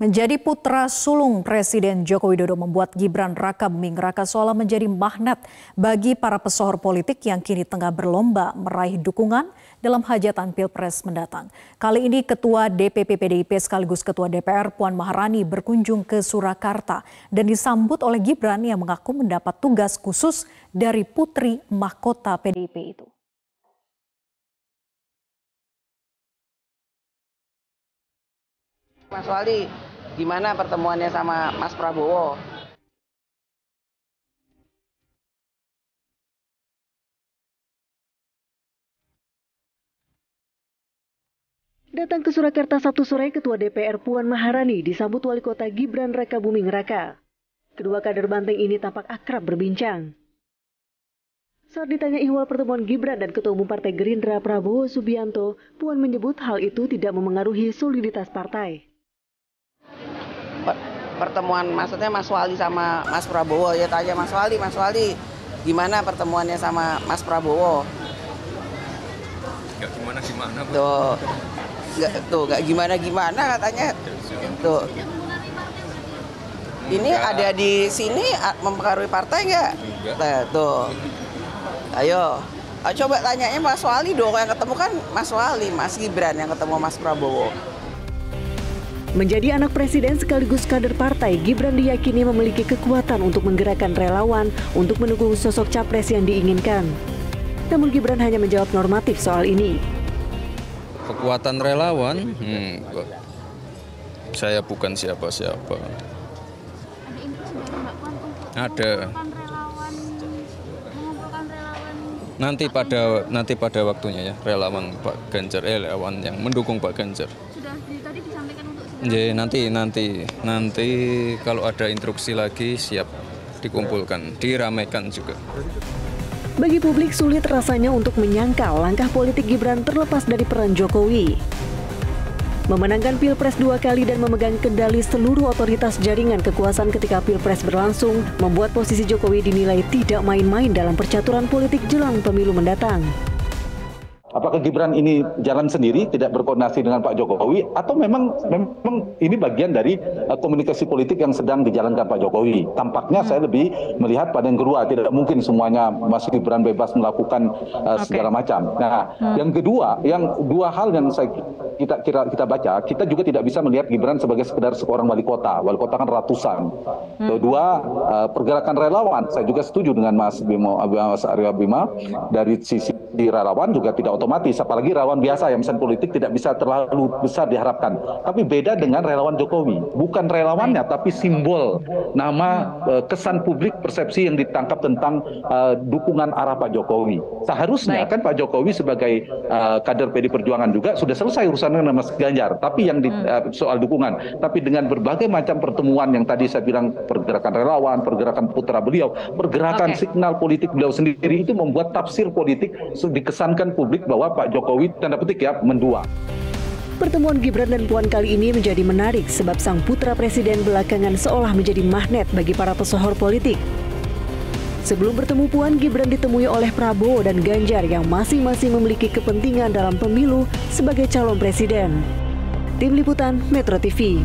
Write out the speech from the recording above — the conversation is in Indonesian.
Menjadi putra sulung Presiden Joko Widodo membuat Gibran Rakabuming Raka seolah menjadi magnet bagi para pesohor politik yang kini tengah berlomba meraih dukungan dalam hajatan Pilpres mendatang. Kali ini Ketua DPP PDIP sekaligus Ketua DPR Puan Maharani berkunjung ke Surakarta dan disambut oleh Gibran yang mengaku mendapat tugas khusus dari putri mahkota PDIP itu. Mas Wali, gimana pertemuannya sama Mas Prabowo? Datang ke Surakarta Sabtu sore, Ketua DPR Puan Maharani disambut Wali Kota Gibran Rakabuming Raka. Kedua kader Banteng ini tampak akrab berbincang. Saat ditanya ihwal pertemuan Gibran dan Ketua Umum Partai Gerindra Prabowo Subianto, Puan menyebut hal itu tidak memengaruhi soliditas partai. Pertemuan maksudnya Mas Wali sama Mas Prabowo, ya tanya Mas Wali, gimana pertemuannya sama Mas Prabowo? Gak gimana-gimana. Gak gimana-gimana katanya. Tuh. Ini ada di sini mempengaruhi partai nggak? Tuh. Ayo, coba tanyanya Mas Wali dong, yang ketemu kan Mas Wali, Mas Gibran yang ketemu Mas Prabowo. Menjadi anak presiden sekaligus kader partai, Gibran diyakini memiliki kekuatan untuk menggerakkan relawan untuk mendukung sosok capres yang diinginkan. Namun Gibran hanya menjawab normatif soal ini. Kekuatan relawan? Saya bukan siapa-siapa. Ada. Nanti pada waktunya ya, relawan Pak Ganjar, relawan yang mendukung Pak Ganjar. Ya, nanti kalau ada instruksi lagi siap dikumpulkan, diramaikan juga. Bagi publik sulit rasanya untuk menyangkal langkah politik Gibran terlepas dari peran Jokowi. Memenangkan Pilpres 2 kali dan memegang kendali seluruh otoritas jaringan kekuasaan ketika Pilpres berlangsung membuat posisi Jokowi dinilai tidak main-main dalam percaturan politik jelang pemilu mendatang. Apakah Gibran ini jalan sendiri, tidak berkoordinasi dengan Pak Jokowi, atau memang ini bagian dari komunikasi politik yang sedang dijalankan Pak Jokowi? Tampaknya saya lebih melihat pada yang kedua, tidak mungkin semuanya Mas Gibran bebas melakukan segala macam. Nah, yang kedua, dua hal yang kita baca, kita juga tidak bisa melihat Gibran sebagai sekedar seorang wali kota. Wali kota kan ratusan. Kedua, pergerakan relawan, saya juga setuju dengan Mas Arya Bima, dari sisi relawan juga tidak otomatis, apalagi relawan biasa yang misalnya politik tidak bisa terlalu besar diharapkan. Tapi beda dengan relawan Jokowi, bukan relawannya tapi simbol, nama, kesan publik, persepsi yang ditangkap tentang dukungan arah Pak Jokowi. Seharusnya kan Pak Jokowi sebagai kader PD Perjuangan juga sudah selesai urusannya dengan Mas Ganjar, tapi yang soal dukungan, tapi dengan berbagai macam pertemuan yang tadi saya bilang, pergerakan relawan, pergerakan putra beliau, pergerakan signal politik beliau sendiri, itu membuat tafsir politik dikesankan publik bahwa Pak Jokowi tanda petik ya mendua. Pertemuan Gibran dan Puan kali ini menjadi menarik sebab sang putra presiden belakangan seolah menjadi magnet bagi para pesohor politik. Sebelum bertemu Puan, Gibran ditemui oleh Prabowo dan Ganjar yang masing-masing memiliki kepentingan dalam pemilu sebagai calon presiden. Tim Liputan Metro TV.